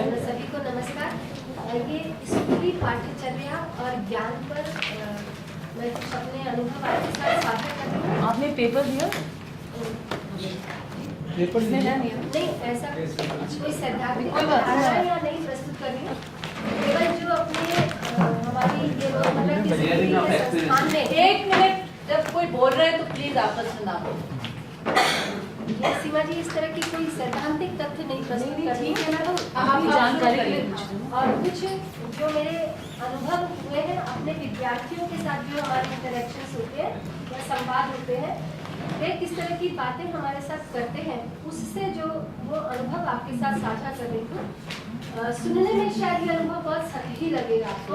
सभी को नमस्कार। ये स्कूली पाठ्यचर्या और ज्ञान पर मैं कुछ अपने अनुभव आपके साथ साझा कर रही हूँ। आपने पेपर दिया? पेपर नहीं, ऐसा कोई सैद्धांतिक कोई बात नहीं। या नहीं प्रस्तुत कर रही हूँ। केवल जो अपने हमारी ये रोजमर्रा की जिंदगी के संस्थान में। एक मिनट, जब कोई बोल रहे हैं तो प्लीज आपस में ना बोलो। सीमा जी, इस तरह की कोई सैद्धांतिक तथ्य नहीं प्रस्तुत कर रही है ना, तो आपकी जानकारी के लिए और कुछ जो मेरे अनुभव हुए हैं अपने विद्यार्थियों के साथ, जो हमारे इंटरेक्शंस होते हैं या संवाद होते हैं, वे किस तरह की बातें हमारे साथ करते हैं, उससे जो वो अनुभव आपके साथ साझा कर रही हूँ। सुनने में शायद ये अनुभव बहुत सही लगेगा आपको,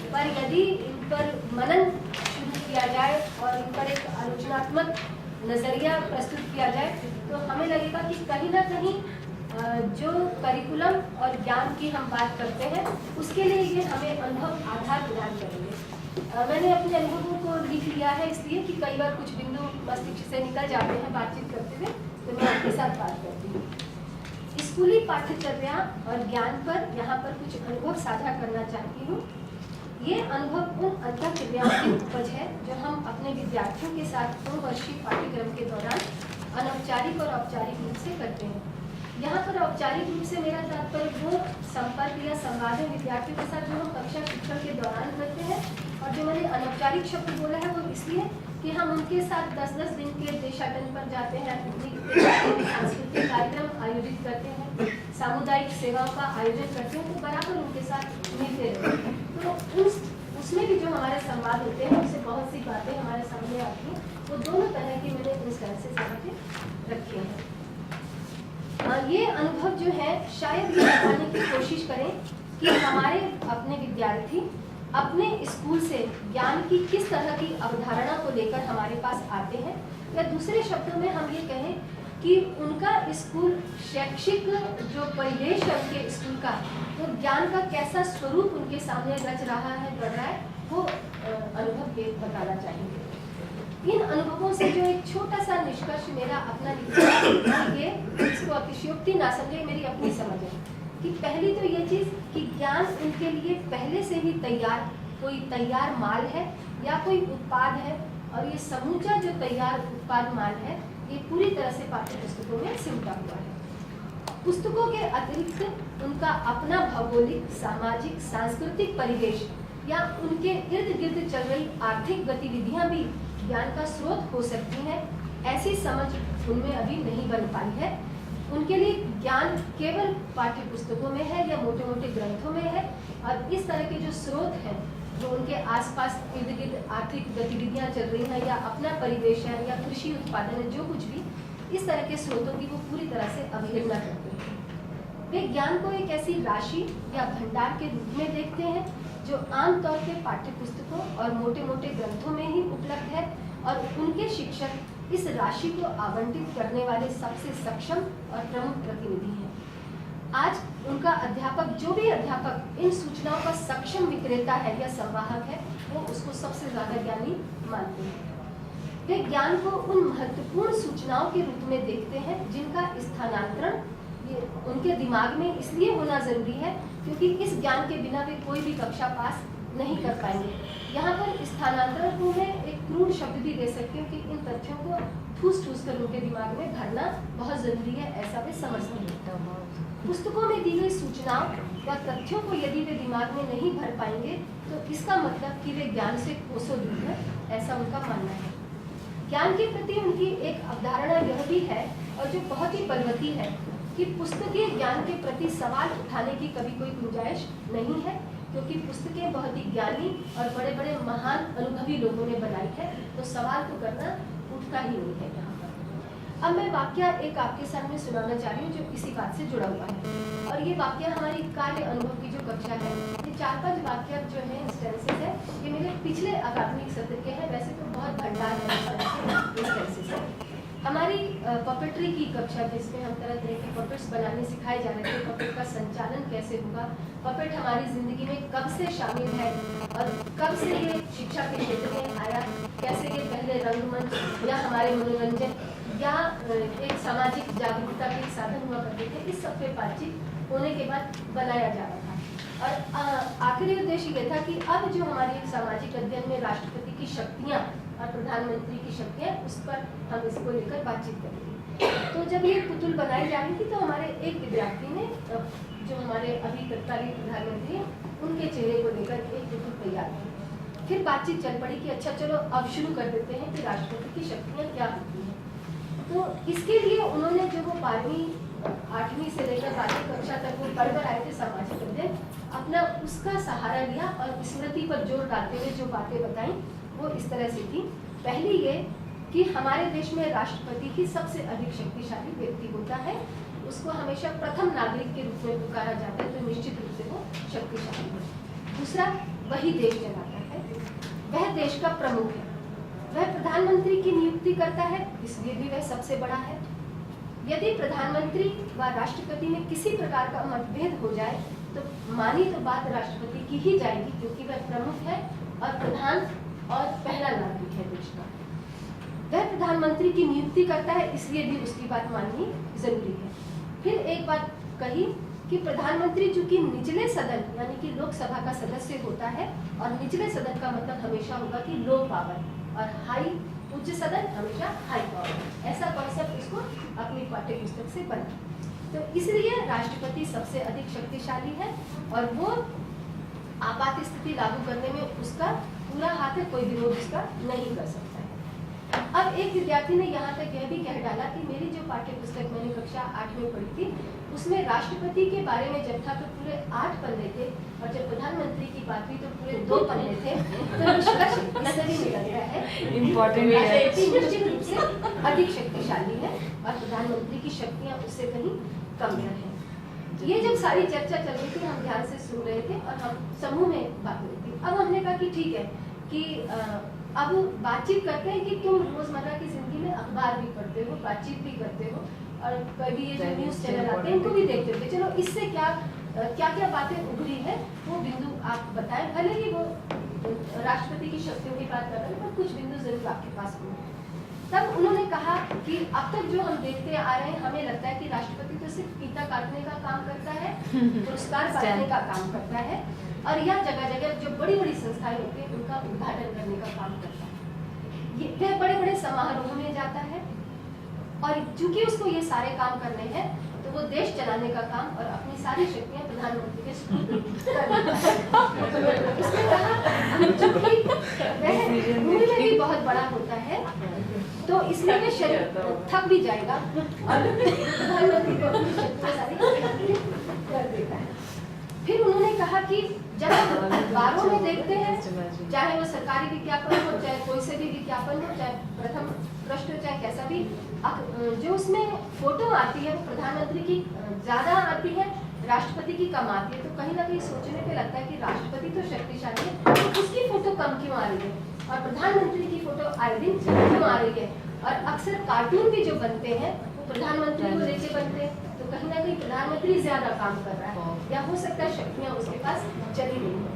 पर यदि इन पर मनन शुरू किया जाए और इन पर एक आलोचनात्मक नजरिया प्रस्तुत किया जाए तो हमें लगेगा कि कहीं ना कहीं जो करिकुलम और ज्ञान की हम बात करते हैं उसके लिए ये हमें अनुभव आधार प्रदान करेंगे। मैंने अपने अनुभवों को लिख लिया है, इसलिए कि कई बार कुछ बिंदु मस्तिष्क से निकल जाते हैं बातचीत करते हुए, तो मैं आपके साथ बात करती हूँ। स्कूली पाठ्यचर्या और ज्ञान पर यहाँ पर कुछ अनुभव साझा करना चाहती हूँ। ये अनुभव उन अंतःक्रियाओं की उपज है जो हम अपने विद्यार्थियों के साथ 2 वर्षीय पाठ्यक्रम के दौरान अनौपचारिक और औपचारिक रूप से करते हैं। यहाँ पर औपचारिक रूप से मेरा तात्पर्य वो संपर्क या संवाद है विद्यार्थियों के साथ जो हम कक्षा शिक्षण के दौरान करते हैं, और जो मैंने अनौपचारिक शब्द बोला है वो इसलिए कि हम उनके साथ 10-10 दिन के देशाटन पर जाते हैं, सांस्कृतिक कार्यक्रम आयोजित करते हैं, सामुदायिक सेवाओं का आयोजन करते हैं, तो बराबर उनके साथ मिलते रहते हैं। तो उसमें भी जो हमारे संवाद होते हैं उससे बहुत सी बातें हमारे सामने आती हैं। वो दोनों तरह की मैंने इंस्टेंसेस यहाँ पे रखे हैं। ये अनुभव जो है शायद ये बताने की कोशिश करें कि हमारे अपने विद्यार्थी अपने स्कूल से ज्ञान की किस तरह की अवधारणा को लेकर हमारे पास आते हैं, या दूसरे शब्दों में हम ये कहें कि उनका स्कूल शैक्षिक जो परिवेश है उनके स्कूल का, वो ज्ञान का कैसा स्वरूप उनके सामने रच रहा है, बढ़ रहा है, वो अनुभव बताना चाहेंगे। इन अनुभवों से जो एक छोटा सा निष्कर्ष मेरा अपना निकला, ये इसको अतिशयोक्ति ना समझे, मेरी अपनी समझ है कि पहली तो ये चीज़ कि ज्ञान उनके लिए पहले से ही कोई तैयार माल है या कोई उत्पाद है, और ये समूचा जो तैयार उत्पाद माल है ये पूरी तरह से पाठ्य पुस्तकों में सिमटा हुआ है। पुस्तकों के अतिरिक्त उनका अपना भौगोलिक, सामाजिक, सांस्कृतिक परिवेश या उनके इर्द गिर्द चल रही आर्थिक गतिविधियां भी ज्ञान का स्रोत हो सकती हैं, ऐसी समझ उनमें अभी नहीं बन पाई है। उनके लिए ज्ञान केवल पाठ्य पुस्तकों में है या मोटे मोटे ग्रंथों में है, और इस तरह के जो स्रोत हैं जो उनके आसपास इर्द गिर्द आर्थिक गतिविधियां चल रही हैं या अपना परिवेश है या कृषि उत्पादन है, जो कुछ भी, इस तरह के स्रोतों की वो पूरी तरह से अवहेलना करते हैं। वे ज्ञान को एक ऐसी राशि या भंडार के रूप में देखते हैं जो आमतौर पे पाठ्य पुस्तकों और मोटे मोटे ग्रंथों में ही उपलब्ध है, और उनके शिक्षक इस राशि को आवंटित करने वाले सबसे सक्षम और प्रमुख प्रतिनिधि हैं। आज उनका अध्यापक, जो भी अध्यापक इन सूचनाओं का सक्षम विक्रेता है या संवाहक है, वो उसको सबसे ज्यादा ज्ञानी मानते हैं। वे ज्ञान को उन महत्वपूर्ण सूचनाओं के रूप में देखते हैं जिनका स्थानांतरण उनके दिमाग में इसलिए होना जरूरी है क्योंकि इस ज्ञान के बिना वे कोई भी कक्षा पास नहीं कर पाएंगे। यहाँ पर स्थानांतरण को मैं एक क्रूर शब्द भी दे सकती हूँ कि इन तथ्यों को ठूस कर उनके दिमाग में भरना बहुत जरूरी है, ऐसा वे समझते हैं। पुस्तकों में दी गई सूचनाओं व तथ्यों को यदि वे दिमाग में नहीं भर पाएंगे तो इसका मतलब कि वे ज्ञान से कोसों दूर है, ऐसा उनका मानना है। ज्ञान के प्रति उनकी एक अवधारणा यह भी है, और जो बहुत ही बलवती है, कि पुस्तकीय ज्ञान के प्रति सवाल उठाने की कभी कोई गुंजाइश नहीं है, क्योंकि पुस्तकें बहुत ही ज्ञानी और बड़े बड़े महान अनुभवी लोगों ने बनाई है, तो सवाल तो करना उठता ही नहीं है यहाँ पर। अब मैं वाक्य एक आपके सामने सुनाना चाह रही हूँ जो इसी बात से जुड़ा हुआ है, और ये वाक्य हमारी कार्य अनुभव की जो कक्षा है, ये 4-5 वाक्य जो है इंस्टेंसेस है, ये मेरे पिछले अकादमिक सत्र के हैं। वैसे तो बहुत भंडार है इंस्टेंसेस है। हमारी पपेट्री की कक्षा जिसमें हम तरह तरह के पपेट्स बनाने सिखाए जा रहे थे, पपेट का संचालन कैसे होगा, पपेट हमारी जिंदगी में कब से शामिल है और कब से ये शिक्षा के क्षेत्र में आया, कैसे ये पहले रंगमंच या हमारे मनोरंजन या एक सामाजिक जागरूकता के साधन हुआ करते थे, इस सब पे बातचीत होने के बाद बनाया जा रहा था। और आखिरी उद्देश्य ये था कि अब जो हमारी एक सामाजिक अध्ययन में राष्ट्रपति की शक्तियाँ और प्रधानमंत्री की शक्तियाँ, उस पर हम इसको लेकर बातचीत करेंगे। तो जब ये पुतुल बनाई जा रही थी तो हमारे एक विद्यार्थी ने, जो हमारे अभी तत्कालीन प्रधानमंत्री हैं, उनके चेहरे को लेकर एक पुतुल तैयार की। फिर बातचीत चल पड़ी कि अच्छा चलो अब शुरू कर देते हैं कि राष्ट्रपति की शक्तियाँ क्या होती हैं। तो इसके लिए उन्होंने जो वो 12वीं 8वीं से लेकर 12वीं कक्षा तक वो पढ़कर आए थे सामाजिक अध्ययन, अपना उसका सहारा लिया और स्मृति पर जोर डालते हुए जो बातें बताई वो इस तरह से थी। पहली ये कि हमारे देश में राष्ट्रपति ही सबसे अधिक शक्तिशाली व्यक्ति होता है, उसको हमेशा प्रथम नागरिक के रूप में पुकारा जाता है, तो निश्चित रूप से वो शक्तिशाली है। दूसरा, वही देश चलाता है, वह देश का प्रमुख है, वह प्रधानमंत्री की नियुक्ति करता है, इसलिए भी वह सबसे बड़ा है। यदि प्रधानमंत्री व राष्ट्रपति में किसी प्रकार का मतभेद हो जाए तो मानी तो बात राष्ट्रपति की ही जाएगी, क्योंकि वह प्रमुख है और प्रधान और पहला नागरिक है देश का। वह प्रधानमंत्री की नियुक्ति करता है, इसलिए भी उसकी बात माननी जरूरी है। फिर एक बात कही कि प्रधानमंत्री चूंकि निचले सदन यानी कि लोकसभा का सदस्य होता है, और निचले सदन का मतलब हमेशा होगा कि लो पावर, और हाई उच्च सदन हमेशा हाई पावर, ऐसा कॉन्सेप्ट इसको अपनी पाठ्य पुस्तक से बना। तो इसलिए राष्ट्रपति सबसे अधिक शक्तिशाली है और वो आपात स्थिति लागू करने में उसका पूरा हाथ है, कोई विरोध उसका नहीं कर सकता है। अब एक विद्यार्थी ने यहाँ तक यह भी कह डाला कि मेरी जो पाठ्य पुस्तक मैंने कक्षा 8 में पढ़ी थी, उसमें राष्ट्रपति के बारे में जब था तो पूरे 8 पन्ने थे, और जब प्रधानमंत्री की बात हुई तो पूरे 2 पन्ने थे। तो निष्कर्ष इससे भी निकलता है राष्ट्रपति निश्चित रूप से अधिक शक्तिशाली है और प्रधानमंत्री की शक्तियाँ उससे कहीं कम है। ये जब सारी चर्चा चल रही थी, हम ध्यान से सुन रहे थे और हम समूह में बात हो रही थी। अब हमने कहा कि ठीक है कि अब बातचीत करते हैं कि तुम रोजमर्रा की जिंदगी में अखबार भी पढ़ते हो, बातचीत भी करते हो, और कभी ये जो न्यूज़ चैनल आते हैं इनको भी देखते हो, चलो इससे क्या क्या बातें उभरी है वो बिंदु आप बताएं। भले ही वो राष्ट्रपति की शक्तियों की बात कर रहे हैं, पर कुछ बिंदु जरूर आपके पास होंगे। तब उन्होंने कहा कि अब तक जो हम देखते आ रहे हैं, हमें लगता है कि राष्ट्रपति तो सिर्फ फीता काटने का काम करता है, पुरस्कार बांटने का काम करता है, और यह जगह जगह जो बड़ी बड़ी संस्थाएं होती हैं उनका उद्घाटन करने का काम करता है। वह बड़े बड़े समारोह में जाता है, और चूंकि उसको ये सारे काम करने हैं तो वो देश चलाने का काम और अपनी सारी शक्तियां प्रधानमंत्री के सुपुर्द उसने कहा चूंकि वह उम्र में भी बहुत बड़ा होता है तो इसलिए वह शरीर थक भी जाएगा और प्रधानमंत्री को अपनी शक्तियां सारी कर देता है। फिर उन्होंने कहा कि जब हम अखबारों में देखते हैं, चाहे वो सरकारी विज्ञापन हो, चाहे कोई से भी विज्ञापन हो, चाहे प्रथम पृष्ठ हो, चाहे कैसा भी, जो उसमें फोटो आती है वो प्रधानमंत्री की ज्यादा आती है, राष्ट्रपति की कम आती है, तो कहीं ना कहीं सोचने पे लगता है कि राष्ट्रपति तो शक्तिशाली है, तो उसकी फोटो कम क्यों आ रही है और प्रधानमंत्री की फोटो आए दिन क्यों आ रही है। और अक्सर कार्टून भी जो बनते हैं वो प्रधानमंत्री को लेके बनते हैं, तो कहीं ना कहीं प्रधानमंत्री ज्यादा काम कर रहा है, या हो सकता है शक्तियां उसके पास चली नहीं है।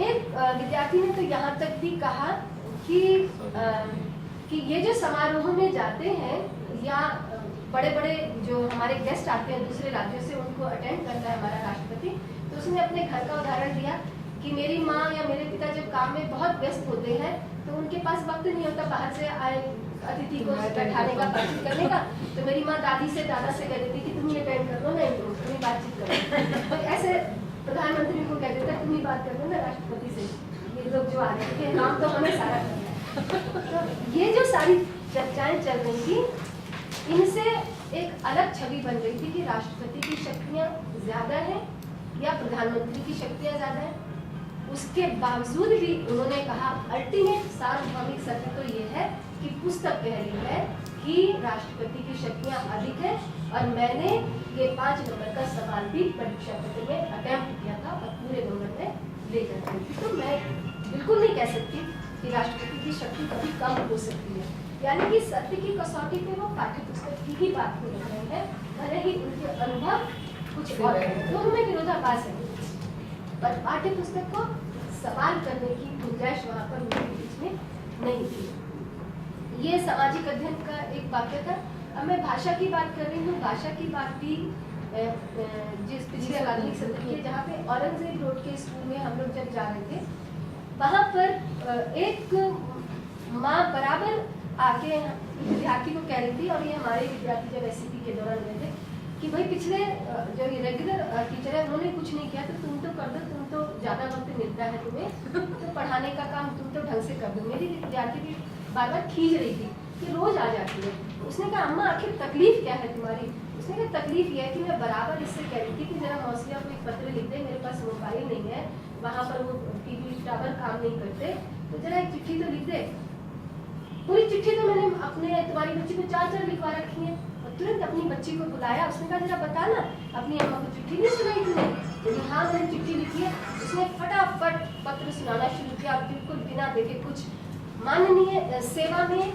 एक विद्यार्थी ने तो यहाँ तक भी कहा कि ये जो समारोह में जाते हैं या बड़े बड़े जो हमारे गेस्ट आते हैं दूसरे राज्यों से, उनको अटेंड करता है हमारा राष्ट्रपति, तो उसने अपने घर का उदाहरण दिया कि मेरी माँ या मेरे पिता जब काम में बहुत व्यस्त होते हैं तो उनके पास वक्त नहीं होता बाहर से आए अतिथि को बैठाने का, बातचीत करने का, तो मेरी माँ दादी से दादा से कह देती कि तुम ये अटेंड कर लो, नहीं तुम ही बातचीत करो। तो ऐसे प्रधानमंत्री को कह देता तुम ही बात कर लो ना राष्ट्रपति से, ये लोग जो आ रहे हैं काम तो हमें सारा करना है। तो ये जो सारी चर्चाएं चल रही थी, इनसे एक अलग छवि बन रही थी कि राष्ट्रपति की शक्तियाँ ज्यादा हैं या प्रधानमंत्री की शक्तियाँ ज्यादा हैं। उसके बावजूद भी उन्होंने कहा अल्टीमेट सार्वभौमिक सत्य तो ये है कि पुस्तक कह रही है कि राष्ट्रपति की शक्तियाँ अधिक है, और मैंने ये 5 नंबर का सवाल भी परीक्षा पत्र में अटेम्प्ट किया था और पूरे नंबर में लेकर आई थी। तो मैं बिल्कुल नहीं कह सकती कि राष्ट्रपति की शक्ति कभी कम हो सकती है, यानी कि सत्य की कसौटी पे वो पाठ्य पुस्तक की ही बात को लिख रहे हैं, भले ही उनके अनुभव कुछ और है, दोनों में विरोधाभास है, पर पाठ्य पुस्तक को सवाल करने की गुंजाइश वहाँ पर उनके बीच में नहीं थी। ये सामाजिक अध्ययन का एक वाक्य था। अब मैं भाषा की बात कर रही हूँ, भाषा की बात भी जिस पिछले आधुनिक सत्र के, जहाँ पे औरंगजेब रोड के स्कूल में हम लोग जब जा रहे थे, वहाँ पर एक माँ बराबर आके विद्यार्थी को कह रही थी, और ये हमारे विद्यार्थी जब SCP के दौरान गए थे, कि भाई पिछले जो रेगुलर टीचर है उन्होंने कुछ नहीं किया, तो तुम तो कर दो, तुम तो ज़्यादा वक्त मिलता है तुम्हें, तो पढ़ाने का काम तुम तो ढंग से कर दो। मेरी विद्यार्थी भी बार बार खींच रही थी कि रोज़ आ जाती है। उसने कहा अम्मा आखिर तकलीफ क्या है तुम्हारी? उसने कहा तकलीफ ये है कि मैं बराबर इससे कह रही थी कि जरा मौसिया को एक पत्र लिख दे, मेरे पास मोबाइल नहीं है, वहाँ पर वो TV टावर काम नहीं करते, तो जरा एक चिट्ठी तो लिख दे। पूरी चिट्ठी तो मैंने अपने तुम्हारी बच्ची को 4 लिखवा रखी है। और तुरंत अपनी बच्ची को बुलाया, उसने कहा जरा बता ना अपनी अम्मा को चिट्ठी नहीं सुनाई तुमने? बोली हाँ मैंने चिट्ठी लिखी है। उसने फटाफट पत्र सुनाना शुरू किया, बिल्कुल बिना देखे कुछ। माननीय सेवा में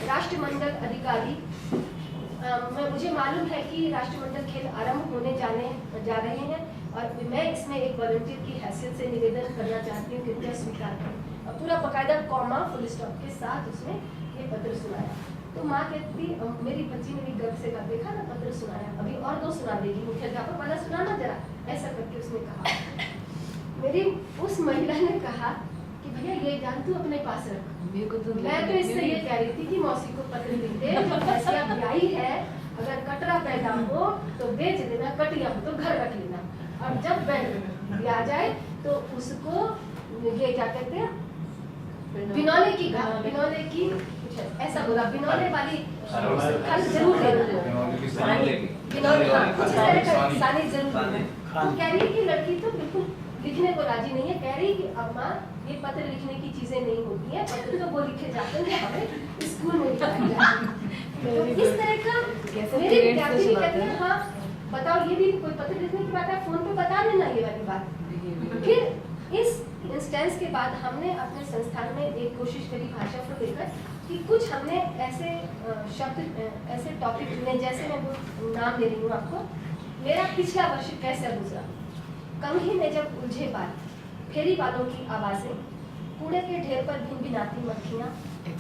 राष्ट्रमंडल अधिकारी, मुझे मालूम है कि राष्ट्रमंडल खेल आरंभ होने जा रहे हैं, और मैं इसमें एक वॉलंटियर की हैसियत से निवेदन करना चाहती हूँ, कृपया स्वीकार करें। और पूरा बाकायदा कॉमा फुल स्टॉप के साथ उसने ये पत्र सुनाया। तो माँ कहती, मेरी बच्ची ने भी गर्व से कहा, देखा ना पत्र सुनाया, अभी और 2 सुना देगी, मुख्याध्यापक वाला सुनाना जरा, ऐसा करके उसने कहा। मेरी उस महिला ने कहा कि भैया ये जान तू अपने पास रख। मैं तो इससे ये कह रही थी कि मौसी को पत्र लिख दे, जो भैंसिया ब्याई है, अगर कटरा पैदा हो तो बेच देना, कटिया हो तो घर रख लेना, और जब ब्याह जाए तो उसको ये क्या कहते हैं, बिनौले की कुछ ऐसा बोला, बिनौले वाली खल जरूर देना, सानी जरूर देना। तो कह रही है कि लड़की तो बिल्कुल लिखने को राजी नहीं है, कह रही कि अम्मा ये पत्र लिखने की चीजें नहीं होती हैं, पत्र तो वो लिखे जाते हैं हमें स्कूल में लिखाए जाते हैं। तो इस तरह का मेरे विद्यार्थी भी कहते हैं हाँ बताओ, ये भी कोई पत्र लिखने की बात है, फोन पे बता देना ये वाली बात। फिर इस इंस्टेंस के बाद हमने अपने संस्थान में एक कोशिश करी भाषा को लेकर कि कुछ हमने ऐसे शब्द, ऐसे टॉपिक चुने, जैसे मैं वो नाम दे रही हूँ आपको। मेरा पिछला वर्ष कैसे गुजरा, कंघी में जब उलझे बाल, फेरी वालों की आवाजें, कूड़े के ढेर पर भिनभिनाती मक्खियाँ,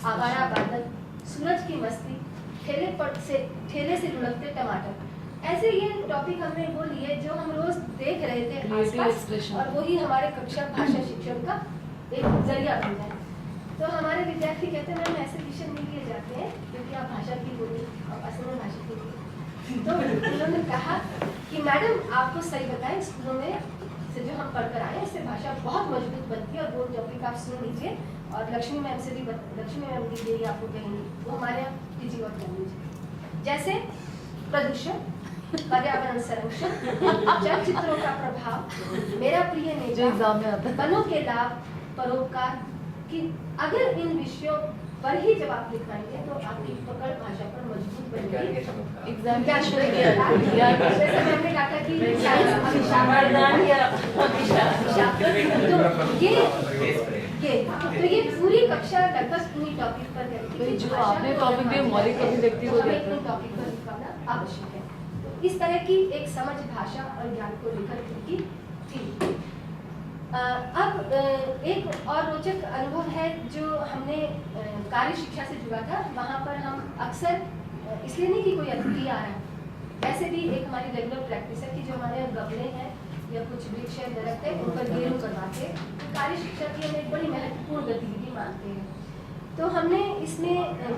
आवारा बादल, सूरज की मस्ती, ठेले से लुढ़कते टमाटर, ऐसे ये टॉपिक हमने वो लिए जो हम रोज देख रहे थे आसपास, और वही हमारे कक्षा भाषा शिक्षण का एक जरिया बन जाए। तो हमारे विद्यार्थी कहते हैं मैम ऐसे विषय नहीं लिए जाते हैं क्योंकि आप भाषा की बोली और असल में भाषा की बोली। तो उन्होंने कहा कि मैडम आपको सही बताएं, स्कूलों में से जो हम पढ़कर आए इससे भाषा बहुत मजबूत बनती है, और वो टॉपिक आप सुन लीजिए, और लक्ष्मी मैम से भी लक्ष्मी मैम भी यही आपको कहेंगी, वो हमारे यहाँ टीचिंग वर्क कर लीजिए। जैसे प्रदूषण, पर्यावरण संरक्षण, चलचित्रों का प्रभाव, मेरा प्रिय नेता, वनों के लाभ, परोपकार, कि अगर इन विषयों पर ही जब आप लिखाएंगे तो आपकी पकड़ भाषा पर मजबूत बनेगी। जैसे मैंने कहा था कि तो ये पूरी कक्षा लगभग पूरी टॉपिक पर करेगी, जो आपने टॉपिक दिया मौलिक अभिव्यक्ति को टॉपिक पर लिखाना आवश्यक है। तो इस तरह की एक समझ भाषा और ज्ञान को लेकर की थी। अब एक और रोचक अनुभव है जो हमने कार्य शिक्षा से जुड़ा था। वहाँ पर हम अक्सर, इसलिए नहीं कि कोई अतिथि आ रहा है, वैसे भी एक हमारी रेगुलर प्रैक्टिस है कि जो हमारे यहाँ गमले हैं या कुछ वृक्ष है, दरख्त है, उन पर गेरू करवाते हैं। तो कार्य शिक्षा की हम एक बड़ी महत्वपूर्ण गतिविधि मानते हैं। तो हमने इसमें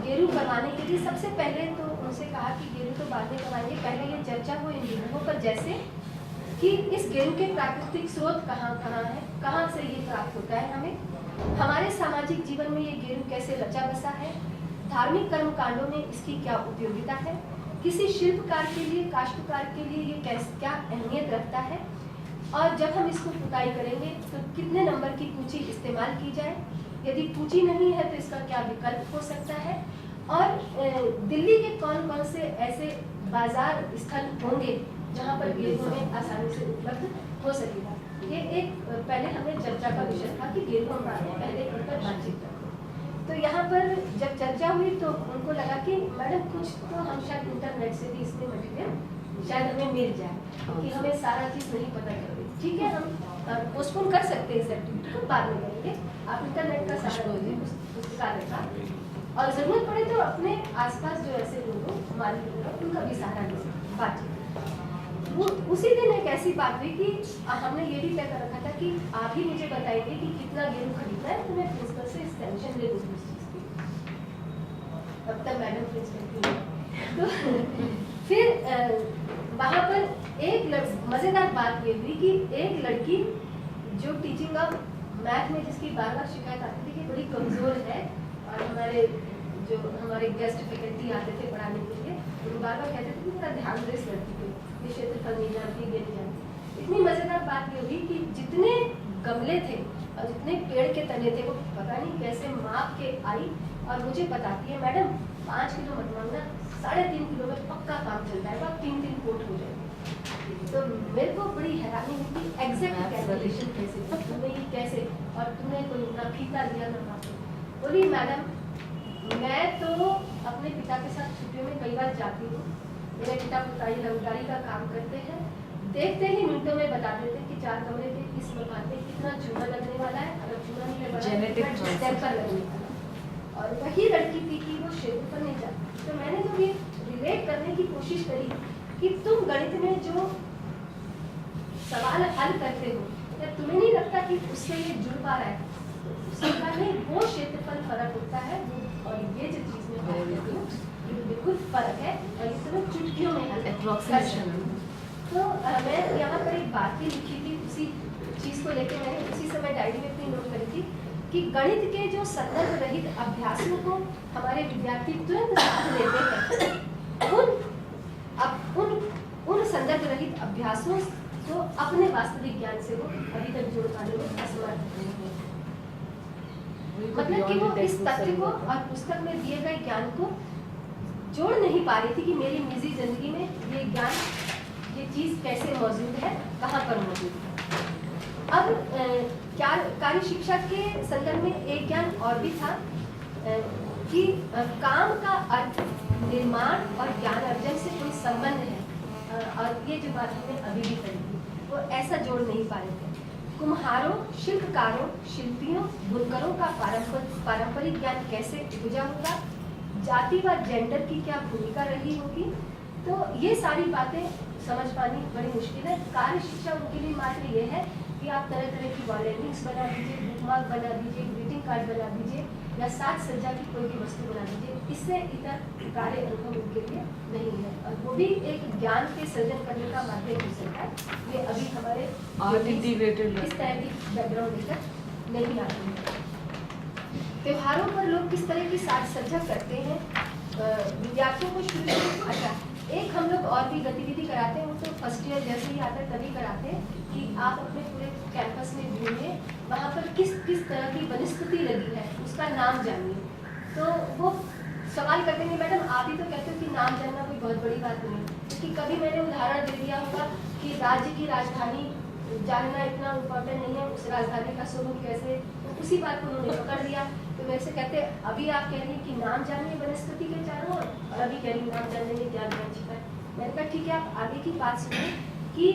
गेरू करवाने के लिए सबसे पहले तो उनसे कहा कि गेरू तो बाद में करवाएंगे, पहले ये चर्चा हो इन बिंदुओं पर, जैसे कि इस गेरू के प्राकृतिक स्रोत कहाँ है, कहाँ से ये प्राप्त होता है हमें, हमारे सामाजिक जीवन में ये गेरू कैसे रचा बसा है, धार्मिक कर्म कांडों में इसकी क्या उपयोगिता है, किसी शिल्पकार के लिए, काष्ठकार के लिए ये क्या अहमियत रखता है, और जब हम इसको पुताई करेंगे तो कितने नंबर की पूंची इस्तेमाल की जाए, यदि पूंजी नहीं है तो इसका क्या विकल्प हो सकता है, और दिल्ली के कौन कौन से ऐसे बाजार स्थल होंगे जहाँ पर गेरू में आसानी से उपलब्ध हो सकेगा। ये एक पहले हमने चर्चा का विषय था कि गेरू हम पहले इन पर बातचीत करें। तो यहाँ पर जब चर्चा हुई तो उनको लगा कि मैडम कुछ तो हम शायद इंटरनेट से भी इसमें मटेरियल शायद हमें मिल जाए, कि हमें सारा चीज़ नहीं पता चले। ठीक है, हम पोस्टपोन कर सकते हैं इस एक्टिविटी को, बाद में करेंगे। आप इंटरनेट का सहारा पुस्तकालय का, और ज़रूरत पड़े तो अपने आसपास जो ऐसे लोग हो, हमारे लोग, उनका भी सहारा ले सकते, बातचीत। उसी दिन एक ऐसी बात हुई कि हमने ये भी तय कर रखा था कि आप ही मुझे बताएंगे कि कितना गेहूं खरीदना है, तो मैं प्रिंसिपल से एक्सटेंशन ले लूँगी उस चीज़ की। अब तक मैडम प्रिंसिपल की तो फिर वहाँ पर एक मज़ेदार बात ये हुई कि एक लड़की जो टीचिंग ऑफ मैथ में जिसकी बार बार शिकायत आती थी कि बड़ी कमज़ोर है, और हमारे गेस्ट फैकल्टी आते थे पढ़ाने के लिए, तो बार बार कहते थे कि मेरा ध्यान दे इस लड़की पे, ये क्षेत्रफल नहीं जानती, ये नहीं जानती। इतनी मज़ेदार बात ये हुई कि जितने गमले थे और जितने पेड़ के तने थे वो पता नहीं कैसे माप के आई और मुझे बताती है, मैडम 5 किलो मत मांगना, 3.5 किलो में पक्का काम चल जाएगा, 3 कोट हो जाएगा। तो मेरे को बड़ी हैरानी हुई कि एग्जैक्ट कैलकुलेशन कैसे थी, तुमने ये कैसे, और तुमने कोई ना फीता लिया ना मापा। बोली मैडम मैं तो अपने पिता के साथ छुट्टियों में कई बार जाती हूँ, मेरे पिता पुताई रंगदारी का काम करते हैं, देखते ही मिनटों में बता देते कि 4 कमरे के किस मकान में कितना चूना लगने वाला है, अगर चूना नहीं लगा पर लगने वाला। और वही लड़की थी कि वो क्षेत्रफल नहीं जानती। तो मैंने जब ये रिलेट करने की कोशिश करी कि तुम गणित में जो सवाल हल करते हो, या तुम्हें नहीं लगता कि उससे ये जुड़ पा रहा है, तो उसके कारण वो क्षेत्रफल फर्क होता है, और ये जो चीज़ में बात करती हूँ ये बिल्कुल फर्क है, और ये सब चुटकियों में हल Approximation। तो मैं यहाँ पर एक बात भी लिखी थी उसी चीज़ को लेकर, मैंने उसी समय डायरी में अपनी नोट करी थी कि गणित के जो संदर्भ रहित अभ्यासों को हमारे विद्यार्थी तुरंत साथ लेते हैं, उन संदर्भ रहित अभ्यासों को अपने वास्तविक ज्ञान से वो अभी तक जोड़ पाने में असमर्थ हैं। मतलब कि वो इस तथ्य को और पुस्तक में दिए गए ज्ञान को जोड़ नहीं पा रही थी कि मेरी निजी जिंदगी में ये ज्ञान, ये चीज़ कैसे मौजूद है, कहाँ पर मौजूद है। अब कार्य शिक्षा के संदर्भ में एक ज्ञान और भी था कि काम का अर्थ, निर्माण और ज्ञान अर्जन से कोई संबंध है, और ये जो बात हमने अभी भी कही थी वो ऐसा जोड़ नहीं पा रहे थे। कुम्हारों, शिल्पकारों, शिल्पियों, बुनकरों का पारंपरिक ज्ञान कैसे उपजा होगा, जाति व जेंडर की क्या भूमिका रही होगी, तो ये सारी बातें समझ पानी बड़ी मुश्किल है। कार्य शिक्षा उनके लिए मात्र ये है कि आप तरह तरह की वॉलेटिंग्स बना दीजिए, बुकमार्क बना दीजिए, ग्रीटिंग कार्ड बना दीजिए, या साज सज्जा की कोई भी वस्तु बना दीजिए, इससे इतर कार्य अनुभव उनके लिए नहीं है, और वो भी एक ज्ञान के सृजन करने का माध्यम हो सकता है। ये अभी हमारे इस तरह की बैकग्राउंड लेकर नहीं आते हैं। त्योहारों पर लोग किस तरह की साज सज्जा करते हैं, विद्यार्थियों को शुरू से अच्छा एक हम लोग और भी गतिविधि कराते हैं, वो तो फर्स्ट ईयर जैसे ही आता है तभी कराते हैं कि आप अपने पूरे कैंपस में घूमिए, वहाँ पर किस किस तरह की वनस्पति लगी है उसका नाम जानिए। तो वो सवाल करते हैं मैडम आप ही तो कहते हो कि नाम जानना कोई बहुत बड़ी बात नहीं, क्योंकि कभी मैंने उदाहरण दे दिया होगा कि राज्य की राजधानी जानना इतना इम्पोर्टेंट नहीं है, उस राजधानी का स्वरूप कैसे, तो उसी बात को उन्होंने पकड़ लिया। तो मेरे से कहते अभी आप कह रही हैं कि नाम जानिए वनस्पति के चारों ओर, और अभी कह रही नाम जानने में क्या ज्ञान छिपा है। मैंने कहा ठीक है आप आगे की बात सुनिए कि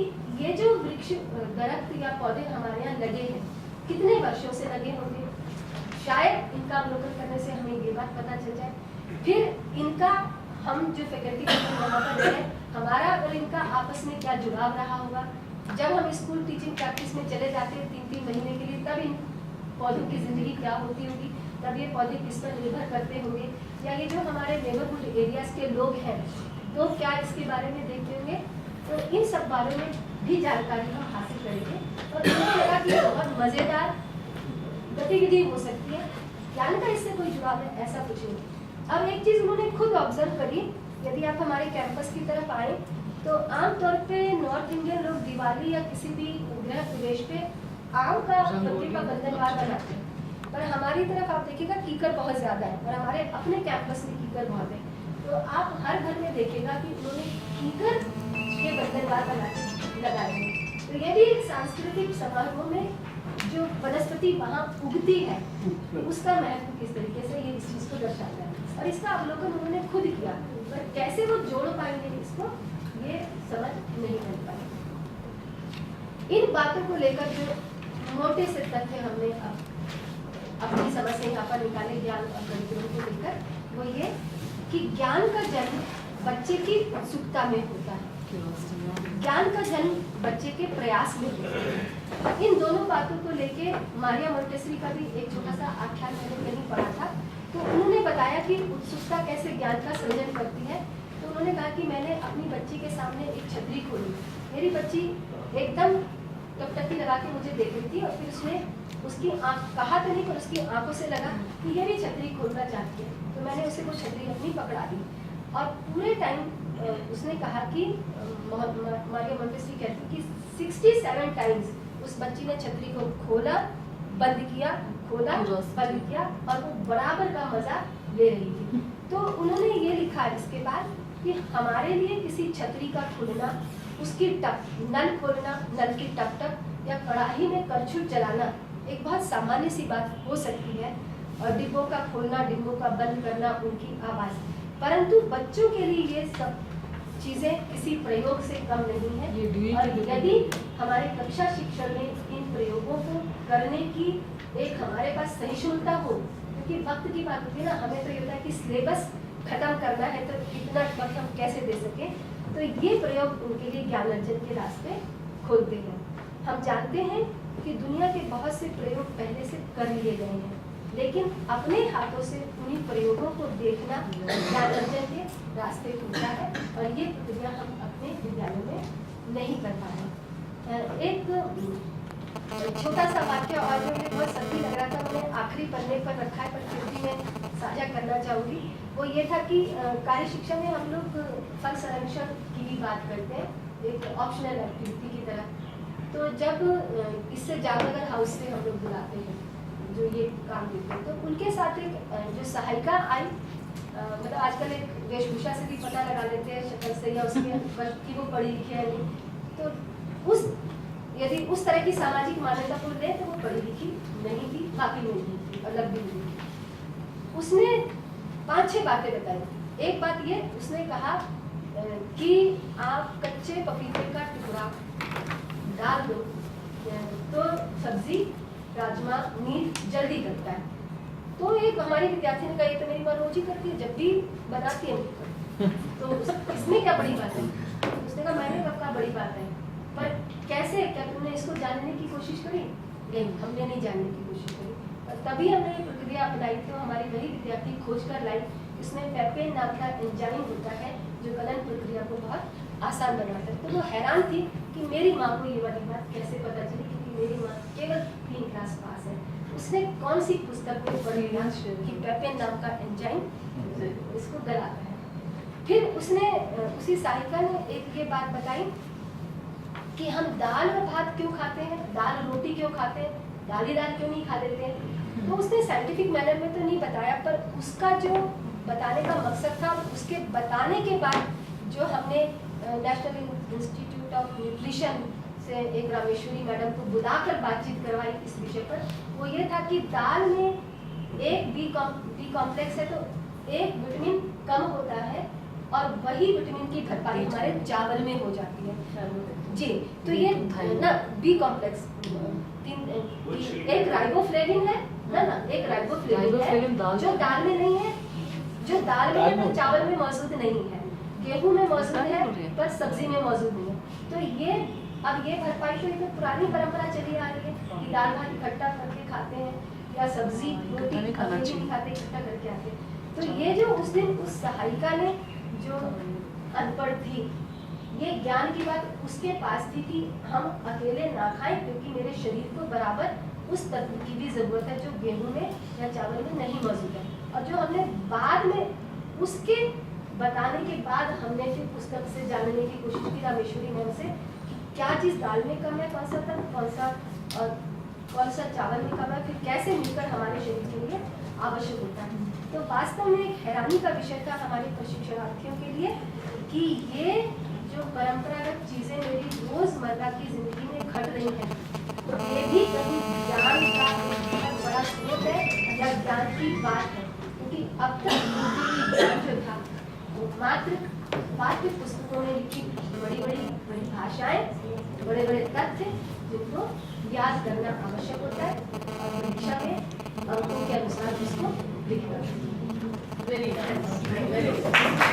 ये जो वृक्ष, दरख्त या पौधे हमारे यहाँ लगे हैं कितने वर्षों से लगे होंगे, शायद इनका अवलोकन करने से हमें ये बात पता चल जाए। फिर इनका हम जो फैकल्टी वहाँ पर रहे हमारा और इनका आपस में क्या जुड़ाव रहा होगा। जब हम स्कूल टीचिंग प्रैक्टिस में चले जाते हैं 3-3 महीने के लिए, तब इन पौधों की ज़िंदगी क्या होती होगी, तब ये पौधे किस पर निर्भर करते होंगे, या ये जो हमारे नेबरहुड एरियाज़ के लोग हैं तो क्या इसके बारे में देखते होंगे। तो इन सब बारे में भी जानकारी हम हासिल करेंगे, और मुझे लगा कि बहुत मज़ेदार गतिविधि हो सकती है। ज्ञान का इससे कोई जुड़ाव है ऐसा कुछ नहीं। अब एक चीज़ उन्होंने खुद ऑब्जर्व करी, यदि आप हमारे कैंपस की तरफ आए तो आमतौर पे नॉर्थ इंडियन लोग दिवाली या किसी भी गृह प्रवेश पे आम का पत्ते का बंधनवार बनाते हैं, पर हमारी तरफ आप देखिएगा कीकर बहुत ज़्यादा है, और हमारे अपने कैंपस में कीकर बहुत है। तो आप हर घर में देखिएगा कि उन्होंने कीकर के बंधनवार बना के लगाए हैं। तो ये भी एक सांस्कृतिक समारोह में जो वनस्पति वहाँ उगती है उसका महत्व किस तरीके से ये इस चीज़ को दर्शाता है, और इसका अवलोकन उन्होंने खुद किया, पर कैसे वो जोड़ पाएंगे इसको ये समझ नहीं मिल पाई। इन बातों को लेकर जो मोटे से तथ्य हमने अपनी समझ से यहाँ पर निकाले ज्ञान और करिकुलम को लेकर, वो ये कि ज्ञान का जन्म बच्चे की उत्सुकता में होता है। ज्ञान का जन्म बच्चे के प्रयास में होता है। इन दोनों बातों को लेके मारिया मोंटेसरी का भी एक छोटा सा आख्यान मैंने कहीं पढ़ा था। तो उन्होंने बताया कि उत्सुकता कैसे ज्ञान का सृजन करती है। तो उन्होंने कहा कि मैंने अपनी बच्ची के सामने एक छतरी खोली। मेरी बच्ची एकदम टकटकी लगा के मुझे देख रही थी और फिर उसने उसकी आँख, कहा तो नहीं पर उसकी आंखों से लगा कि ये भी छतरी खोलना चाहती है। तो मैंने उसे वो छतरी अपनी पकड़ा दी और पूरे टाइम उसने कहा कि मारिया मोंटेसरी कहती कि 67 टाइम्स उस बच्ची ने छतरी को खोला, बंद किया, खोला, बंद किया और वो बराबर का मजा ले रही थी। तो उन्होंने ये लिखा इसके बाद कि हमारे लिए किसी छतरी का खुलना, उसकी टप, नल खोलना, नल की टप टप या कढ़ाई में करछुल जलाना एक बहुत सामान्य सी बात हो सकती है और डिब्बों का खोलना, डिब्बों का बंद करना, उनकी आवाज, परंतु बच्चों के लिए ये सब चीजें किसी प्रयोग से कम नहीं है। और यदि हमारे कक्षा शिक्षण में इन प्रयोगों को करने की एक हमारे पास सहिष्णुता हो, क्योंकि वक्त की बात होती है ना, हमें तो ये होता है कि सिलेबस खत्म करना है तो इतना वक्त हम कैसे दे सके। तो ये प्रयोग उनके लिए ज्ञान अर्जन के रास्ते खोलते हैं। हम जानते हैं कि दुनिया के बहुत से प्रयोग पहले से कर लिए गए हैं, लेकिन अपने हाथों से उन्हीं प्रयोगों को देखना ज्ञान अर्जन के रास्ते खुलता है और ये प्रक्रिया हम अपने विद्यालय में नहीं कर पा रहे। एक छोटा सा वाक्य और जो मुझे बहुत सही लग रहा था, मैंने आखिरी पन्ने पर रखा है पर फिर भी मैं साझा करना चाहूँगी। वो ये था कि कार्य शिक्षा में हम लोग फल संरक्षण की भी बात करते हैं, एक ऑप्शनल एक्टिविटी की तरह। तो जब इससे जामनगर हाउस से हम लोग बुलाते हैं जो ये काम देते हैं, तो उनके साथ एक जो सहायिका आई, मतलब आजकल एक वेशभूषा से भी पता लगा लेते हैं, शक्ल से या उसके कि वो पढ़ी लिखी है नहीं। तो यदि उस तरह की सामाजिक मान्यता को ले तो वो पढ़ी लिखी नहीं थी, बाकी नहीं थी और लग भी नहीं थी। उसने 5-6 बातें बताई। एक बात ये, उसने कहा कि आप कच्चे पपीते का टुकड़ा डाल दो तो सब्जी, राजमा, मीट जल्दी करता है। तो एक हमारी विद्यार्थी ने कहा, ये तो मेरी माँ रोज ही करती है, जब भी बनाती है। तो इसमें क्या बड़ी बात है? उसने कहा मैंने कब कहा बड़ी बात है, पर कैसे, क्या तुमने इसको जानने की कोशिश करी? नहीं, हमने नहीं जानने की कोशिश करी। और तभी हमने ये प्रक्रिया अपनाई। तो हमारी वही विद्यार्थी खोज कर लाई, इसमें पेपेन नाम का एंजाइम होता है जो गलन प्रक्रिया को बहुत आसान बनाता है। तो वो हैरान थी कि मेरी माँ को ये वाली बात कैसे पता चली, क्योंकि मेरी माँ केवल 3 क्लास पास है। उसने कौन सी पुस्तक में पढ़ी कि पेपेन नाम का एंजाइम इसको गलाता है। फिर उसने, उसी सहायिका ने एक ये बात बताई कि हम दाल और भात क्यों खाते हैं, दाल और रोटी क्यों खाते हैं, दाल ही दाल क्यों नहीं खा लेते हैं। तो उसने साइंटिफिक मैनर में तो नहीं बताया, पर उसका जो बताने का मकसद था, उसके बताने के बाद जो हमने नेशनल इंस्टीट्यूट ऑफ न्यूट्रिशन से एक रामेश्वरी मैडम को बुलाकर बातचीत करवाई इस विषय पर, वो ये था कि दाल में एक बी कॉम्प्लेक्स है, तो एक विटामिन कम होता है और वही विटामिन की भरपाई हमारे चावल में हो जाती है जी। तो ये ना बी कॉम्प्लेक्स, एक राइबोफ्लेविन है ना, एक राइबोफ्लेविन है जो दाल में नहीं है, जो दाल में है पर चावल में मौजूद नहीं है, गेहूं में मौजूद है पर सब्जी में मौजूद नहीं है। तो ये अब ये भरपाई तो एक पुरानी परंपरा चली आ रही है कि दाल भात इकट्ठा करके खाते हैं या सब्जी रोटी नहीं खाते, इकट्ठा करके आते हैं। तो ये जो उस दिन उस सहायिका ने जो अनपढ़ थी, ये ज्ञान की बात उसके पास थी कि हम अकेले ना खाएं, क्योंकि मेरे शरीर को बराबर उस तत्व की भी जरूरत है जो गेहूं में या चावल में नहीं मौजूद है। और जो हमने बाद में उसके बताने के बाद हमने फिर पुस्तक से जानने की कोशिश की रामेश्वरी मैम से कि क्या चीज़ दाल में कम है, कौन सा तत्व, कौन सा चावल में कम है, फिर कैसे मिलकर हमारे शरीर के लिए आवश्यक होता है। तो वास्तव में एक हैरानी का विषय था हमारे प्रशिक्षणार्थियों के लिए कि ये जो परंपरागत चीज़ें मेरी रोज़मर्रा की जिंदगी में घट रही हैं, तो ये भी कहीं ज्ञान का एक बहुत बड़ा स्रोत है या ज्ञान की बात है। क्योंकि अब तक ज्ञान जो था वो मात्र पाठ्य पुस्तकों में लिखी बड़ी बड़ी परिभाषाएं, बड़े बड़े तथ्य जिनको याद करना आवश्यक होता है और परीक्षा में अंकों के अनुसार उसको लिखना। Very nice.